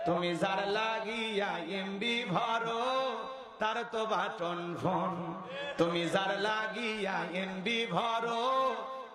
তুমি যার লাগিয়া এমবি ভরো তার তো বাটন ফোন। তুমি যার লাগিয়া এমবি ভরো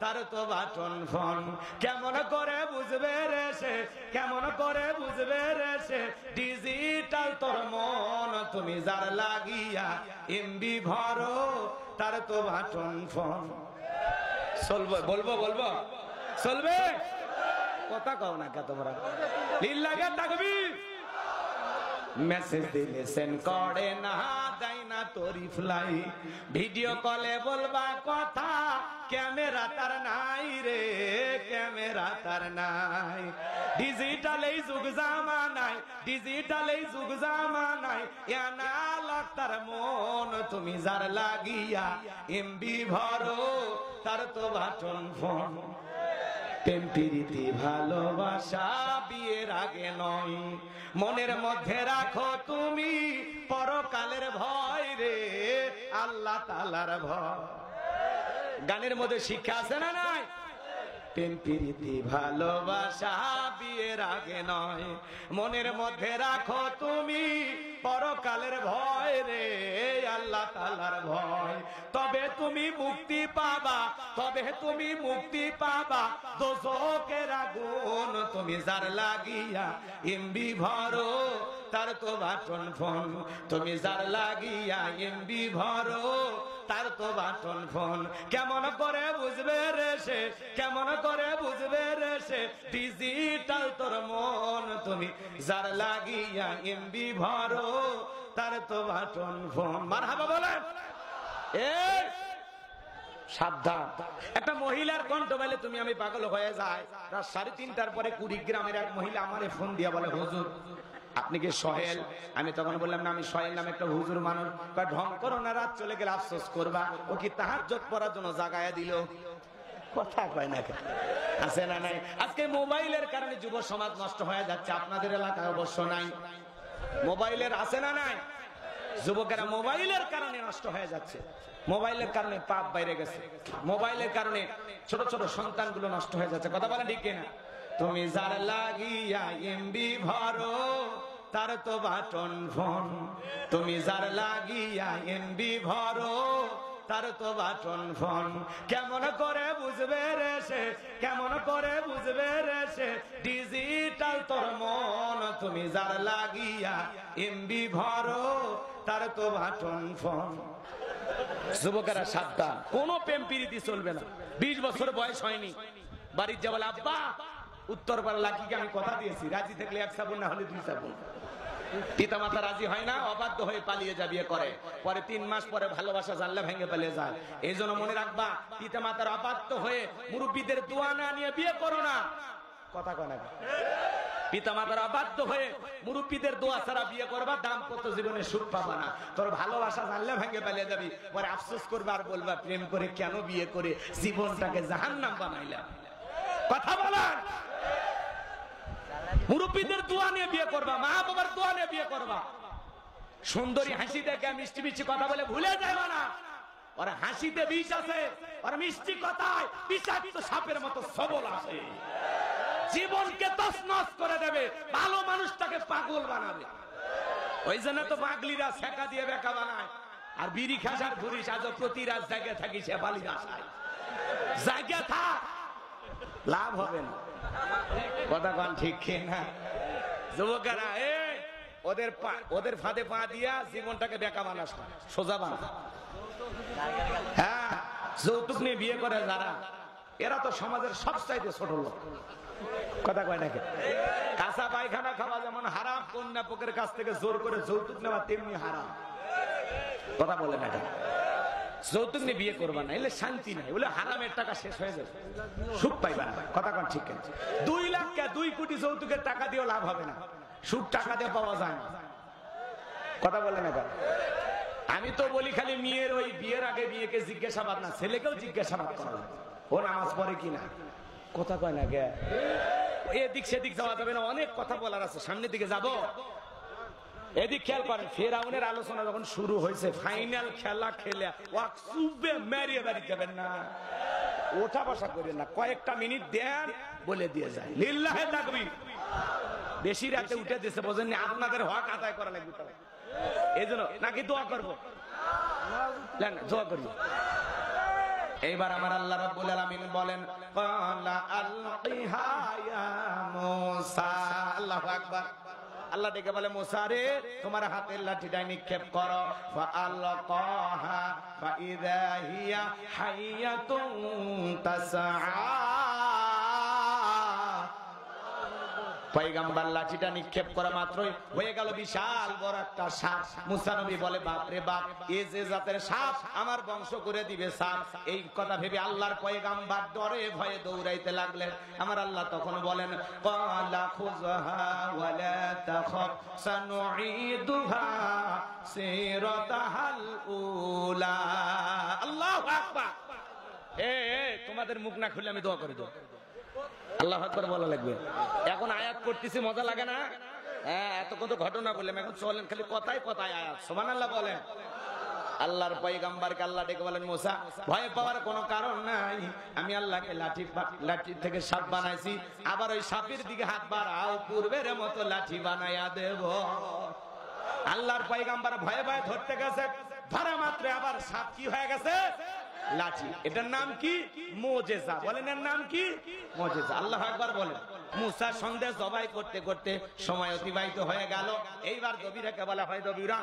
তার তো বাটন ফোন। কেমন করে বুঝবে রে সে, কেমন করে বুঝবে রে সে ডিজিটাল তোর মন। তুমি যার লাগিয়া এমবি ভরো তার তো বাটন ফোন। চলবে, বলবো বলবো, চলবে? কথা কও না কে তোমরা? লিল্লাহে তাকবীর। মেসেজ দিলে সেন্ড করে না, দেয় না তো রিপ্লাই। ভিডিও কলে বলবা কথা, ক্যামেরা তার নাই রে, ক্যামেরা তার নাই। ডিজিটাল এই যুগ জামানায়, ডিজিটাল এই যুগ জামানায় অ্যানালগ তার মন। তুমি যার লাগিয়া এমবি ভরো তার তো বাটন ফোন। প্রেম প্রীতি ভালোবাসা বিয়ের আগে নয়, মনের মধ্যে রাখো তুমি পরকালের ভয় রে, আল্লাহ তাআলার ভয়। গানের মধ্যে শিক্ষা আছে না নাই? প্রেম প্রীতি ভালোবাসা বিয়ের আগে নয়, মনের মধ্যে রাখো তুমি পরকালের ভয় রে, আল্লাহ তাআলার ভয়। তবে তুমি মুক্তি পাবা, তবে তুমি মুক্তি পাবা দোজখের আগুন। তুমি যার লাগিয়া এমবি ভরো তার তো বাটন ফোন। তুমি যার লাগিয়া এমবি ভরো তার তো বাটন ফোন। কেমন করে বুঝবে রে সে, কেমন করে বুঝবে রে সে ডিজিটাল তোর মন। তুমি যার লাগিয়া এমবি ভরো তার তো বাটন ফোন। মারহাবা বলেন। এই সাবধান, একটা মহিলার কণ্ঠ পেলে তুমি আমি পাগল হয়ে যায়। রাত 3:30টার পরে কুড়িগ্রামের এক মহিলা আমারে ফোন দিয়া বলে, হুজুর আপনি কি সোহেল? আমি তখন বললাম না, আমি সোহেল নামে একটা হুজুর মানুষ। ঢং করো না, রাত চলে গেলে আফসোস করবা। ও কি তাহাজ্জুদ পড়ার জন্য জাগায়া দিল? কথা কয় না কেন? আছে না নাই? আজকে মোবাইলের কারণে যুব সমাজ নষ্ট হয়ে যাচ্ছে। আপনাদের এলাকায় অবশ্য নাই, মোবাইলের আছে না নাই? যুবকেরা মোবাইলের কারণে নষ্ট হয়ে যাচ্ছে, মোবাইলের কারণে পাপ বাইরে গেছে, মোবাইলের কারণে ছোট ছোট সন্তানগুলো নষ্ট হয়ে যাচ্ছে। কথা বলেন ঠিক কিনা? তুমি যার লাগিয়া এমবি ভরো তার তো বাটন ফোন। তুমি যার লাগিয়া এমবি ভরো তার তো বাটন ফোন। কেমন করে বুঝবে রে সে, কেমন করে বুঝবে রে সে ডিজিটাল তোর মন। তুমি যার লাগিয়া এমবি ভরো তার তো বাটন ফোন। যুবকেরা সাবধান, কোন প্রেম প্রীতি চলবে না। 20 বছর বয়স হয়নি, বাড়ির যাবো আব্বা উত্তর পাড়া কি আমি কথা দিয়েছি, রাজি থাকলে 1 সাবুন না হলে 2 সাবুন। পিতা মাতা রাজি হয় না, অবাধ্য হয়ে পালিয়ে যা বিয়ে করে। পরে 3 মাস পরে ভালোবাসা জানলে ভেঙে পালিয়ে যায়। এই জন্য মনে রাখবা, পিতা মাতার অবাধ্য হয়ে মুরব্বীদের দোয়া না নিয়ে বিয়ে করো না। কথা কয় না? পিতা মাতার অবাধ্য হয়ে মুরব্বীদের দোয়া ছাড়া বিয়ে করবা, দাম্পত্য জীবনে সুখ পাবা না। তোর ভালোবাসা জানলে ভেঙে পালিয়ে যাবি, পরে আফসোস করবা আর বলবা প্রেম করে কেন বিয়ে করে জীবনটাকে জাহান্নাম বানাইলাম। কথা বলেন। মুরব্বীদের দোয়া নিয়ে বিয়ে করবা, মা বাবার দোয়া নিয়ে বিয়ে করবা। সুন্দরী হাসি দেখে মিষ্টি মিষ্টি কথা বলে ভুলে যাবে না, ওর হাসিতে বিষ আছে, ওর মিষ্টি কথায় বিষাক্ত সাপের মতো সবল আছে। জীবনকে তছনছ করে দেবে, ভালো মানুষটাকে পাগল বানাবে। ওই জন্য তো পাগলিরা ছেঁকা দিয়ে বেকা বানায়। আর বিড়ি খাসার ঘুরিস, আজ প্রতি রাত জায়গা থাকি সে বালির আশায়। জায়গা থাক, লাভ হবে না। কথা কন ঠিক না? যুবকেরা ওদের ফাঁদে পা দিয়া জীবনটাকে বেকা বানাস না, সোজা বানা। হ্যাঁ, যৌতুক নিয়ে বিয়ে করে যারা, এরা তো সমাজের সবচাইতে ছোট লোক। কথা কয় নাকি? কাঁচা পায়খানা খাওয়া যেমন হারাম, কন্যা পক্ষের কাছ থেকে জোর করে যৌতুক নেওয়া তেমনি হারাম। কথা বলে না? যৌতুক নিয়ে বিয়ে করবা না, এলে শান্তি নাই, বলে হারামের টাকা শেষ হয়ে যাবে, সুখ পাইবা না। কথা কন ঠিক আছে? 2 লাখ 2 কোটি যৌতুকের টাকা দিয়েও লাভ হবে না, সুখ টাকা দিয়ে পাওয়া যায় না। কথা বলে না? আমি তো বলি খালি মেয়ের ওই বিয়ের আগে মেয়েকে জিজ্ঞাসাবাদ না, ছেলেকেও জিজ্ঞাসাবাদ করা, ও নামাজ পড়ে কিনা। কথা কয় না গে? এদিক সেদিক যাওয়া যাবে না, অনেক কথা বলার আছে, সামনের দিকে যাব। এদিক খেয়াল করেন, ফেরাউনের আলোচনা যখন শুরু হয়েছে, ফাইনাল খেলা খেলে ওয়াকসুবে মেরিয়ে বাড়ি যাবেন না, ওঠা বসা করেন না, কয়েকটা মিনিট দেন বলে দিয়ে যায়। লিল্লাহে তাকবীর। বেশি রাতে উঠে দিয়েছে, বোঝেননি? আপনাদের হক আদায় করা লাগবে, এই জন্য নাকি দোয়া করবো, দোয়া করবো। এইবার আমার আল্লাহ রাব্বুল আলামিন বলেন, ক্বালা আলকিহা ইয়া মূসা। আল্লাহু আকবার। আল্লাহ ডেকে বলে, মুসা রে, তোমার হাতের লাঠিটা নিক্ষেপ করো। ফাআলকাহা ফাইযা হিয়া হাইয়াতুন তাসআ। পয়গম্বর লাঠিটা নিক্ষেপ করা মাত্রই হয়ে গেল বিশাল বড় একটা সাপ। মুসা নবী বলে, বাপ রে বাপ, এই যে জাতের সাপ আমার বংশ করে দিবে সাপ। এই কথা ভেবে আল্লাহর পয়গম্বর ডরে ভয়ে দৌড়াইতে লাগলেন। আমার আল্লাহ তখন বলেন, ক্বালা খুযহা ওয়ালা তাখাফ সানুঈদুহা সিরাতাহাল উলা। আল্লাহু আকবার। তোমাদের মুখ না খুলে আমি দোয়া করে দেব। আল্লাহু আকবার বলা লাগবে। এখন আয়াত করতেছি, মজা লাগে না? হ্যাঁ, এত কত ঘটনা বললাম, এখন চলেন খালি কথায় কথায় আয়াত। সুবহানাল্লাহ বলেন। আল্লাহর পয়গম্বরকে আল্লাহ ডেকে বলেন, মুসা, ভয় পাওয়ার কোনো কারণ নাই। আমি আল্লাহকে লাঠি থেকে সাপ বানাইছি, আবার ওই সাপের দিকে হাত বাড়াও, পূর্বের মতো লাঠি বানাইয়া দেব। আল্লাহর পয়গম্বর ভয়ে ভয়ে ধরতে গেছে, ধরা মাত্র আবার সাপ কি হয়ে গেছে? লাঠি। এটার নাম কি? মুজিজা। বলেন, এর নাম কি? মুজিজা। আল্লাহু আকবার বলেন। মুসা সন্দেহ জবাই করতে করতে সময় অতিবাহিত হয়ে গেল। এইবার দবিরাকে বলা হয়, দবিরা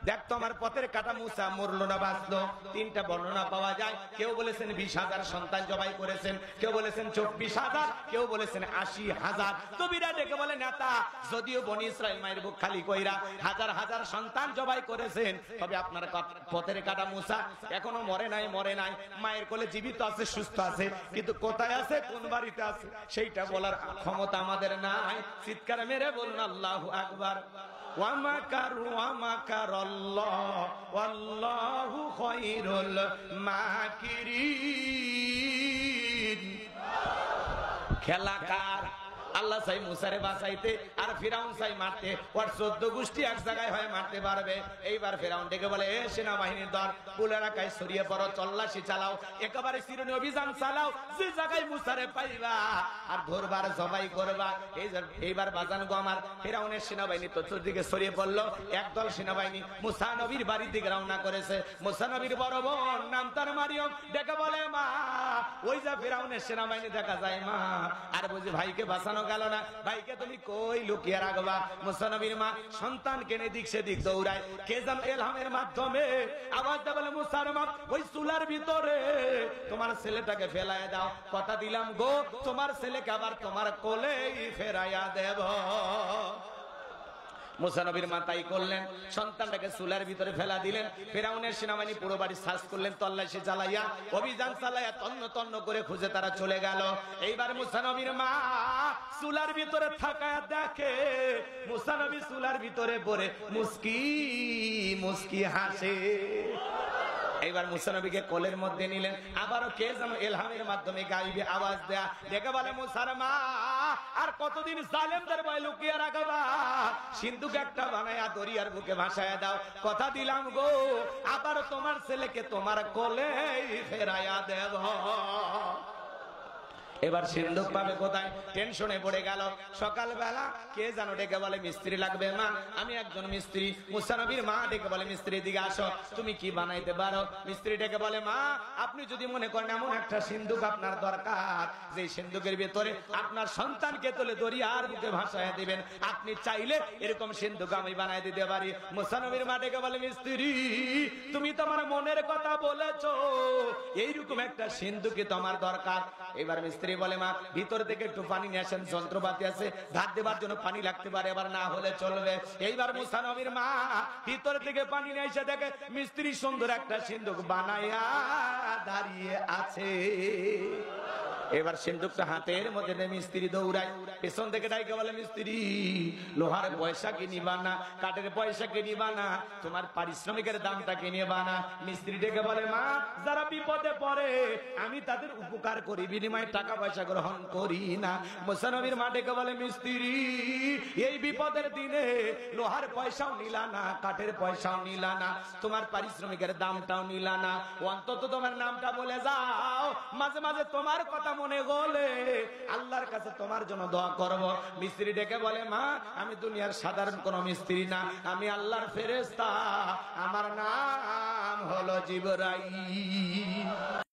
দেখ তো আমার পথের কাটা মুসা মরলো না বাঁচলো। তিনটা বর্ণনা পাওয়া যায়। কেউ বলেছেন 20,000 সন্তান জবাই করেছেন, কেউ বলেছেন 24,000, কেউ বলেছেন 80,000। দবিরা ডেকে বলে, নেতা, যদিও বনি ইসরাইল মায়ের বুক খালি কইরা হাজার হাজার সন্তান জবাই করেছেন, তবে আপনার পথের কাটা মুসা এখনো মরে নাই, মরে নাই, মায়ের কোলে জীবিত আছে, সুস্থ আছে, কিন্তু কোথায় আছে, কোন বাড়িতে আছে, সেইটা বলার ক্ষমতা আমাদের নাই। চিৎকার মেরে বলুন আল্লাহু আকবার। ওয়া মাকারু ওয়া মাকারাল্লাহ ওয়াল্লাহু খায়রুল মাকিরিন। খেলা কার? আল্লাহ চাই মুসারে বাঁচাইতে, আর ফিরাউন চাই মারতে। ওর 14 গোষ্ঠী এক জায়গায় হয়ে মারতে পারবে। এইবার ফিরাউন ডেকে বলে, এ সেনাবাহিনীর দল, পুল এলাকায় ছড়িয়ে পড়ো, তল্লাশি চালাও, একেবারে চিরুনি অভিযান চালাও, যে জায়গায় মুসারে পাইবা আর ধরবার, জবাই করবা। এইবার বাজান গো আমার, ফিরাউনের সেনাবাহিনী তো চতুর্দিকে ছড়িয়ে পড়লো। একদল সেনাবাহিনী মুসা নবীর বাড়ির দিকে রওনা করেছে। মুসা নবীর বড় বোন নাম তার মারিয়ম ডেকে বলে, মা, ওই যা ফিরাউনের সেনাবাহিনী দেখা যায় মা। আর বুঝি ভাইকে বাঁচানো গেল না, ভাইকে তুমি কই লুকিয়ে রাখবা? মুসা নবীর মা সন্তান কেনে দিক সেদিক দৌড়ায়। কে যেন এলহামের মাধ্যমে আওয়াজ দেয়, বলে, মুসার মা, ওই চুলার ভিতরে তোমার ছেলেটাকে ফেলায় দাও। কথা দিলাম গো, তোমার ছেলেকে আবার তোমার কোলেই ফেরাইয়া দেব। মুসা নবীর মা তাই করলেন, সন্তানটাকে চুলার ভিতরে ফেলা দিলেন। ফিরাউনের সেনাবাহিনী পুরো বাড়ি সার্চ করলেন, তল্লাশি চালাইয়া, অভিযান চালাইয়া, তন্ন তন্ন করে খুঁজে তারা চলে গেল। এইবার মুসা নবীর মা চুলার ভিতরে থাকায় দেখে মুসা নবী চুলার ভিতরে পড়ে মুস্কি মুস্কি হাসে। এইবার মুসা নবীকে কোলের মধ্যে নিলেন। আবারও কে যেন এলহামের মাধ্যমে গাইবে আওয়াজ দেয়া, দেখে বলে, মুসার মা, আর কতদিন জালেমদের ভয় লুকিয়ে রাখবা? সিন্ধুক একটা বানায়া দরিয়ার বুকে ভাসায় দাও। কথা দিলাম গো, আবারও তোমার ছেলেকে তোমার কোলে ফেরাইয়া দেব। এবার সিন্ধুক পাবে কোথায়? টেনশনে পড়ে গেল। সকালবেলা কে জানো ডেকে বলে, মিস্ত্রি লাগবে। মা, আমি একজন মিস্ত্রি। মুসা নবীর মা ডেকে বলে, মিস্ত্রি দিকে আসো, তুমি কি বানাইতে পারো? মিস্ত্রি ডেকে বলে, মা, আপনি যদি মনে করেন এমন একটা সিন্ধুক আপনার দরকার, যে সিন্ধুকের ভিতরে আপনার সন্তানকে তুলে দরিয়ার বুকে ভাসায় দিবেন, আপনি চাইলে এরকম সিন্ধুক আমি বানাই দিতে পারি। মুসা নবীর মা ডেকে বলে, মিস্ত্রি, তুমি তোমার মনের কথা বলেছো, এইরকম একটা সিন্ধুকে তোমার দরকার। এবার মিস্ত্রি বলে, মা, ভিতর থেকে একটু পানি নিয়ে আসেন, যন্ত্রপাতি আছে, ধার দেবার জন্য পানি লাগতে পারে, আবার না হলে চলবে। এইবার মুসা নবীর মা ভিতর থেকে পানি নিয়ে এসে দেখে মিস্ত্রি সুন্দর একটা সিন্ধুক বানাইয়া দাঁড়িয়ে আছে। এবার সিন্ধুকটা হাতের মধ্যে মিস্ত্রি দৌড়ায়, পেছন থেকে ডাইকে বলে, মিস্ত্রি, লোহার পয়সা কি নিবা না, কাঠের পয়সা কি নিবা না, তোমার পারিশ্রমিকের দামটা কি নিবা না? মিস্ত্রি ডেকে বলে, মা, যারা বিপদে পড়ে আমি তাদের উপকার করি, বিনিময়ে টাকা পয়সা গ্রহণ করি না। মুসা নবীর মা ডেকে বলে, মিস্ত্রি, এই বিপদের দিনে লোহার পয়সাও নিলা না, কাঠের পয়সাও নিলা না, তোমার পারিশ্রমিকের দামটাও নিলা না, অন্তত তোমার নামটা বলে যাও, মাঝে মাঝে তোমার কথা মনে গলে আল্লাহর কাছে তোমার জন্য দোয়া করব। মিস্ত্রি ডেকে বলে, মা আমি দুনিয়ার সাধারণ কোন মিস্ত্রি না, আমি আল্লাহর ফেরেশতা, আমার নাম হলো জিবরাইল।